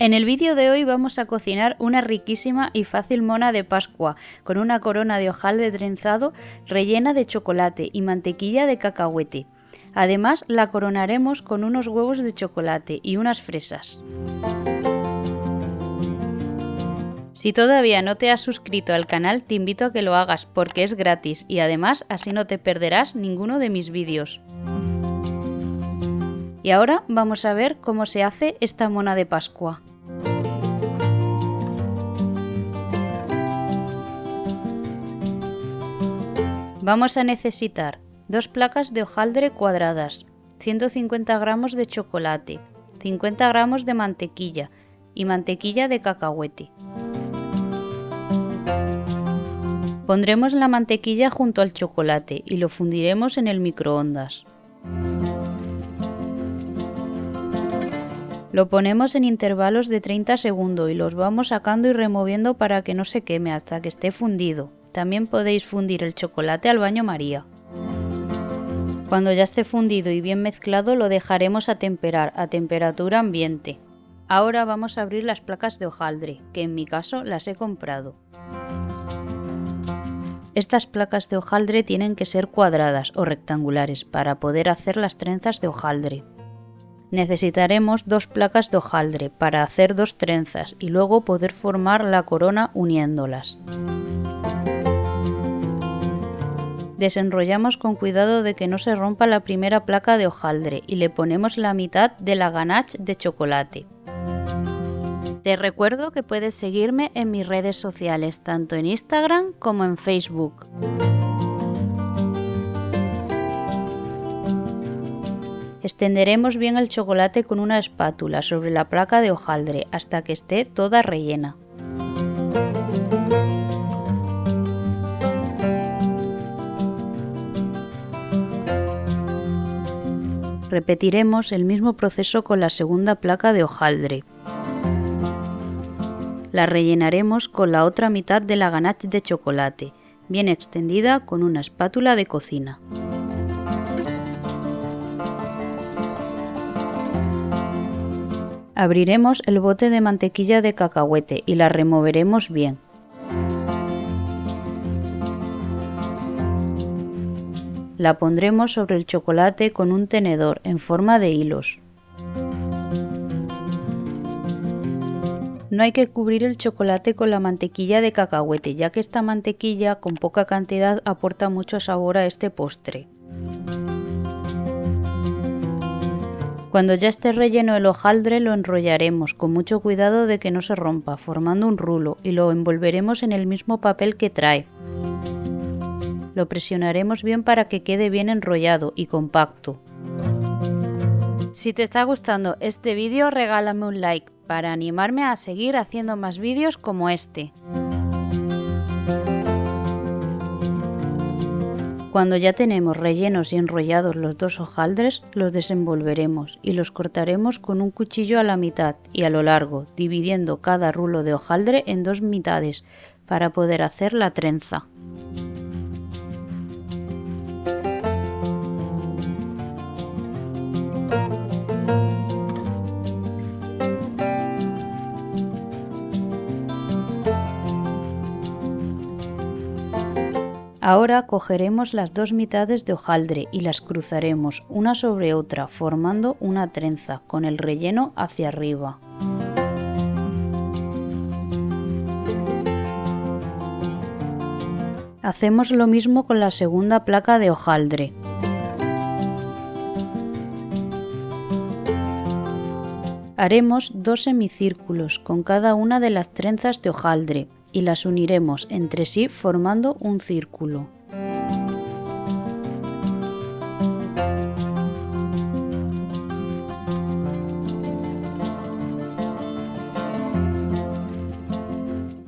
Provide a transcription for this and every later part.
En el vídeo de hoy vamos a cocinar una riquísima y fácil mona de Pascua con una corona de hojaldre trenzado rellena de chocolate y mantequilla de cacahuete. Además la coronaremos con unos huevos de chocolate y unas fresas. Si todavía no te has suscrito al canal, te invito a que lo hagas porque es gratis y además así no te perderás ninguno de mis vídeos. Y ahora vamos a ver cómo se hace esta mona de Pascua. Vamos a necesitar 2 placas de hojaldre cuadradas, 150 gramos de chocolate, 50 gramos de mantequilla y mantequilla de cacahuete. Pondremos la mantequilla junto al chocolate y lo fundiremos en el microondas. Lo ponemos en intervalos de 30 segundos y los vamos sacando y removiendo para que no se queme hasta que esté fundido. También podéis fundir el chocolate al baño María. Cuando ya esté fundido y bien mezclado lo dejaremos a temperar a temperatura ambiente. Ahora vamos a abrir las placas de hojaldre, que en mi caso las he comprado. Estas placas de hojaldre tienen que ser cuadradas o rectangulares para poder hacer las trenzas de hojaldre. Necesitaremos 2 placas de hojaldre para hacer 2 trenzas y luego poder formar la corona uniéndolas. Desenrollamos con cuidado de que no se rompa la primera placa de hojaldre y le ponemos la mitad de la ganache de chocolate. Te recuerdo que puedes seguirme en mis redes sociales, tanto en Instagram como en Facebook. Extenderemos bien el chocolate con una espátula sobre la placa de hojaldre hasta que esté toda rellena. Repetiremos el mismo proceso con la segunda placa de hojaldre. La rellenaremos con la otra mitad de la ganache de chocolate, bien extendida con una espátula de cocina. Abriremos el bote de mantequilla de cacahuete y la removeremos bien. La pondremos sobre el chocolate con un tenedor en forma de hilos. No hay que cubrir el chocolate con la mantequilla de cacahuete, ya que esta mantequilla con poca cantidad aporta mucho sabor a este postre. Cuando ya esté relleno el hojaldre lo enrollaremos con mucho cuidado de que no se rompa, formando un rulo y lo envolveremos en el mismo papel que trae. Lo presionaremos bien para que quede bien enrollado y compacto. Si te está gustando este vídeo, regálame un like para animarme a seguir haciendo más vídeos como este. Cuando ya tenemos rellenos y enrollados los 2 hojaldres, los desenvolveremos y los cortaremos con un cuchillo a la mitad y a lo largo, dividiendo cada rulo de hojaldre en 2 mitades para poder hacer la trenza. Ahora cogeremos las 2 mitades de hojaldre y las cruzaremos una sobre otra formando una trenza con el relleno hacia arriba. Hacemos lo mismo con la segunda placa de hojaldre. Haremos 2 semicírculos con cada una de las trenzas de hojaldre y las uniremos entre sí formando un círculo.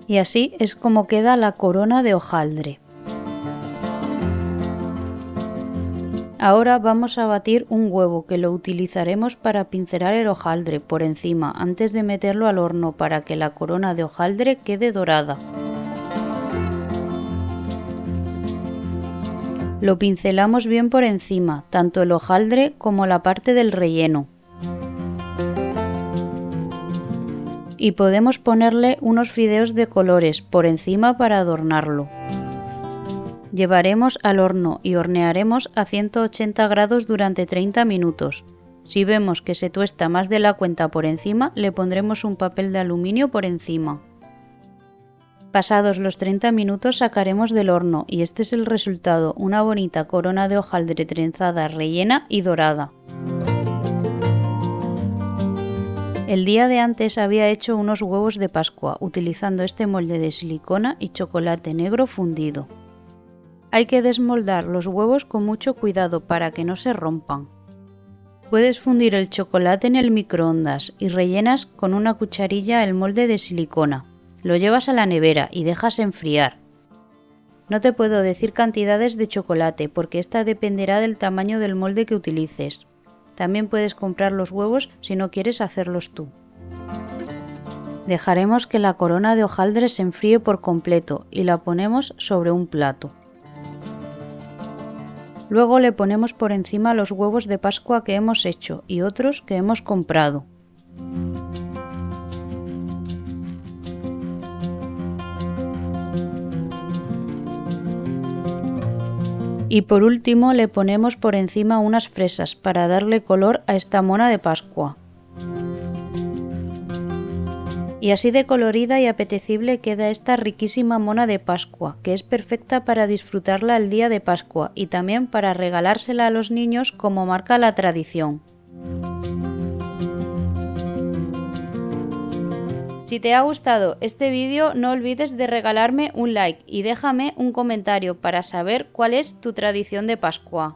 Y así es como queda la corona de hojaldre. Ahora vamos a batir un huevo que lo utilizaremos para pincelar el hojaldre por encima antes de meterlo al horno para que la corona de hojaldre quede dorada. Lo pincelamos bien por encima, tanto el hojaldre como la parte del relleno. y podemos ponerle unos fideos de colores por encima para adornarlo. Llevaremos al horno y hornearemos a 180 grados durante 30 minutos. Si vemos que se tuesta más de la cuenta por encima, le pondremos un papel de aluminio por encima. Pasados los 30 minutos sacaremos del horno y este es el resultado, una bonita corona de hojaldre trenzada, rellena y dorada. El día de antes había hecho unos huevos de Pascua utilizando este molde de silicona y chocolate negro fundido. Hay que desmoldar los huevos con mucho cuidado para que no se rompan. Puedes fundir el chocolate en el microondas y rellenas con una cucharilla el molde de silicona. Lo llevas a la nevera y dejas enfriar. No te puedo decir cantidades de chocolate porque esta dependerá del tamaño del molde que utilices. También puedes comprar los huevos si no quieres hacerlos tú. Dejaremos que la corona de hojaldre se enfríe por completo y la ponemos sobre un plato. Luego le ponemos por encima los huevos de Pascua que hemos hecho y otros que hemos comprado. Y por último le ponemos por encima unas fresas para darle color a esta mona de Pascua. Y así de colorida y apetecible queda esta riquísima mona de Pascua, que es perfecta para disfrutarla el día de Pascua y también para regalársela a los niños como marca la tradición. Si te ha gustado este vídeo, no olvides de regalarme un like y déjame un comentario para saber cuál es tu tradición de Pascua.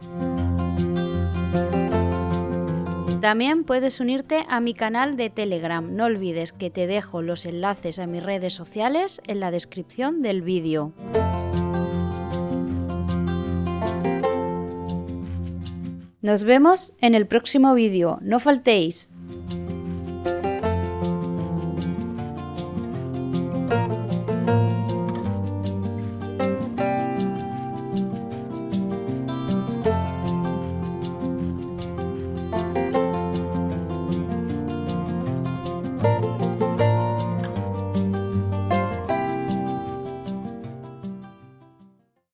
También puedes unirte a mi canal de Telegram. No olvides que te dejo los enlaces a mis redes sociales en la descripción del vídeo. Nos vemos en el próximo vídeo. No faltéis.